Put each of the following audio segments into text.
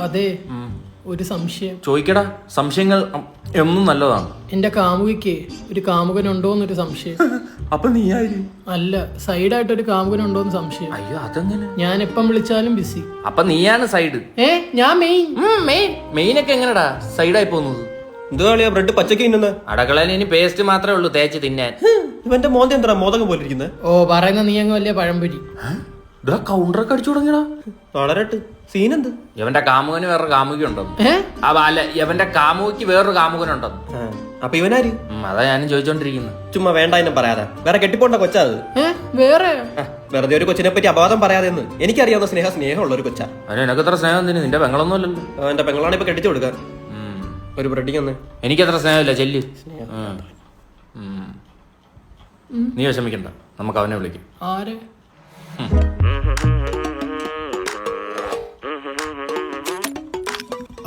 അതെ, ഒരു സംശയം. ചോദിക്കടാ, സംശയങ്ങൾ എന്നും നല്ലതാണ്. എന്റെ കാമുകിക്ക് ഒരു കാമുകനുണ്ടോന്നൊരു സംശയം. അപ്പൊ നീ ആര്? അല്ല, സൈഡായിട്ട് ഒരു കാമുകനുണ്ടോന്ന് സംശയം. അയ്യോ, അതെങ്ങനെ? ഞാൻ എപ്പം വിളിച്ചാലും ബിസി. അപ്പൊ നീയാണ് സൈഡ്. ഞാൻ മെയിൻ. മെയിനൊക്കെ എങ്ങനെടാ സൈഡായി പോകുന്നത്? എന്തുവാളിയാ ബ്രെഡ് പച്ചക്ക് തിന്നുന്നത്? അടക്കളയിൽ ഇനി പേസ്റ്റ് മാത്രമേ ഉള്ളൂ തേച്ച് തിന്നാൻ. ഇവന്റെ മോന്തി എന്താ മോദകം പോലെ ഇരിക്കുന്നത്? ഓ, പറയുന്ന നീ അങ്ങ് വലിയ പഴംപൊരി. കൗണ്ടറൊക്കെ അടിച്ചു തുടങ്ങിയടാ. വളരട്ട് സീനെന്ത്? ഇവന്റെ കാമുകന് വേറൊരു കാമുകി ഉണ്ടെന്ന്. അല്ല, ഇവന്റെ കാമുകിക്ക് വേറൊരു കാമുകനുണ്ടെന്ന്. അപ്പൊ ഇവനാര്? അതാ ഞാനും ചോദിച്ചോണ്ടിരിക്കുന്നു. ചുമ്മാ വേണ്ട എന്നും പറയാതെ വേറെ കെട്ടിപ്പോണ്ട കൊച്ചാ അത്. വേറെ വെറുതെ ഒരു കൊച്ചിനെ പറ്റി അപവാദം പറയാതെ എന്ന് എനിക്കറിയാവുന്ന സ്നേഹമുള്ള ഒരു കൊച്ചാ. അതിന് എനക്കത്ര സ്നേഹം തന്നെ. നിന്റെ പെങ്ങളൊന്നും അല്ലല്ലോ. എന്റെ പെങ്ങളാണ് ഇപ്പൊ കെട്ടിച്ചു കൊടുക്കാൻ. ഒരു ബ്രെഡിങ് ഒന്ന്. എനിക്കത്ര സ്നേഹമില്ല, ചെല്ല്. നീ വിഷമിക്കണ്ട, നമുക്ക് അവനെ വിളിക്കും. ആരെ?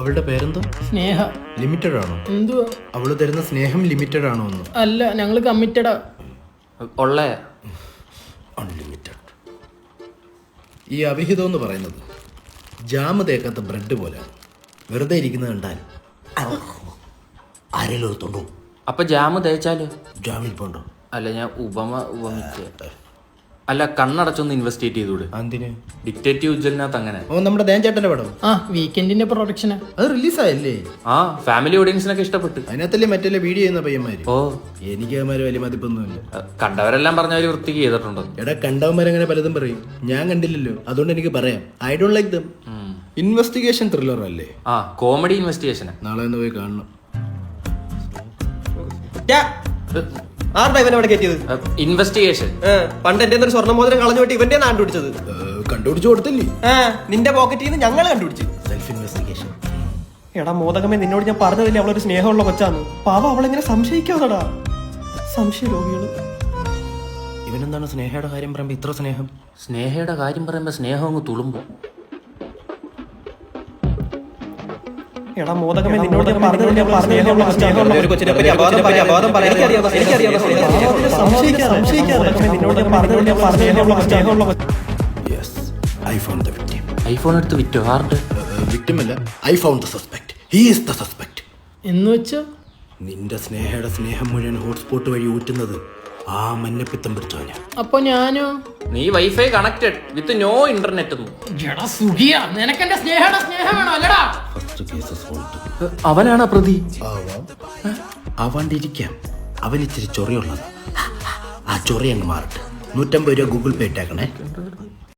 അവളുടെ പേരെന്തോ? സ്നേഹ. ലിമിറ്റഡ് ആണോ? എന്തുവാ അവള് തരുന്ന സ്നേഹം ലിമിറ്റഡ് ആണോ എന്ന്? അല്ല, ഞങ്ങള് കമ്മിറ്റഡാ. ഉള്ളേ അൺലിമിറ്റഡ്. ഈ അവിഹിതം എന്ന് പറയുന്നത് ജാമ് തേക്കാത്ത ബ്രെഡ് പോലെയാണ്. വെറുതെ ഇരിക്കുന്നത് കണ്ടാൽ ആരെങ്കിലും എടുത്തോണ്ടോ? അപ്പൊ ജാമ് തേച്ചാലോ? ജാമിൽ പോണ്ടോ? അല്ല, ഞാൻ ഉപമിച്ച. അല്ല, കണ്ണടച്ചൊന്ന് ഇൻവെസ്റ്റിഗേറ്റ് ചെയ്തൂടെ? എന്തിന്? ഡിക്റ്റേറ്റീവ് ഉജ്ജലിനകത്ത് അങ്ങനെ. ഓ, നമ്മുടെ ദേൻചേട്ടന്റെ പടം. വീക്കെൻഡിന്റെ പ്രൊഡക്ഷനാ. അത് റിലീസായല്ലേ? ഫാമിലി ഓഡിയൻസിനൊക്കെ ഇഷ്ടപ്പെട്ടു. അതിനകത്തല്ലേ മറ്റേ വീഡിയോ ചെയ്യുന്ന പയ്യന്മാര്. ഓ, എനിക്ക് അവന്മാര് വലിയ മതിപ്പൊന്നുമില്ല. കണ്ടവരെല്ലാം പറഞ്ഞവര് വൃത്തിക്ക് ചെയ്തിട്ടുണ്ടോ? എടാ, കണ്ടവന്മാരങ്ങനെ പലതും പറയും. ഞാൻ കണ്ടില്ലല്ലോ, അതുകൊണ്ട് എനിക്ക് പറയാം. I don't like them. Investigation thriller അല്ലേ? Comedy investigation. നാളെ ഒന്ന് പോയി കാണണം. ആരുടെ ഇവൻ അവിടെ കയറ്റിയത്? ഇൻവെസ്റ്റിഗേഷൻ. പണ്ട് എന്റെ ഒരു സ്വർണ്ണ മോതിരം കളഞ്ഞു പോയിട്ട് ഇവന്റെ കണ്ടുപിടിച്ചത്. കണ്ടുപിടിച്ചു കൊടുത്തില്ലേ? നിന്റെ പോക്കറ്റിൽ നിന്ന് ഞങ്ങൾ കണ്ടുപിടിച്ചു. Self investigation. എടാ മോദകമേ, നിന്നോട് ഞാൻ പറഞ്ഞതില്ലേ അവളൊരു സ്നേഹമുള്ള കൊച്ചാന്ന്. പാവ അവളെങ്ങനെ സംശയിക്കാതെടാ. സംശയ രോഗികള്. ഇവനെന്താണ് സ്നേഹയുടെ കാര്യം പറയുമ്പോ ഇത്ര സ്നേഹം? സ്നേഹയുടെ കാര്യം പറയുമ്പോ സ്നേഹം അങ്ങ് തുളുമ്പോ. എടാ മോദകമേ, നിന്നോട് ഞാൻ പറഞ്ഞതില്ലേ അവളൊരു സ്നേഹമുള്ള കൊച്ചാന്ന്. ഒരു കൊച്ചിനെ പറ്റി അപവാദം പറയാതെ ഐഫോൺ എടുത്ത് വിറ്റോ? ആരുടെ? വിക്ടിം അല്ല, I found the suspect. He is the suspect. എന്ന് വെച്ചാ നിന്റെ സ്നേഹയുടെ സ്നേഹം മുഴുവൻ ഹോട്ട്സ്പോട്ട് വഴി ഊറ്റുന്നത് ആ മഞ്ഞപ്പിത്തം പിടിച്ചവനാ. അപ്പൊ ഞാനോ? നീ wifi connected with no internet. നിനക്കെന്റെ സ്നേഹയുടെ സ്നേഹം വേണോ? അല്ലടാ. First case solve. അവനാണ് പ്രതി. ആവാണ്ടിരിക്കാം. അവൻ ഇച്ചിരി ചൊറിയുള്ളത്. ആ ചൊറി അങ്ങ് മാറട്ടെ. 150 രൂപ ഗൂഗിൾ പേ ഇട്ടേക്കണേ.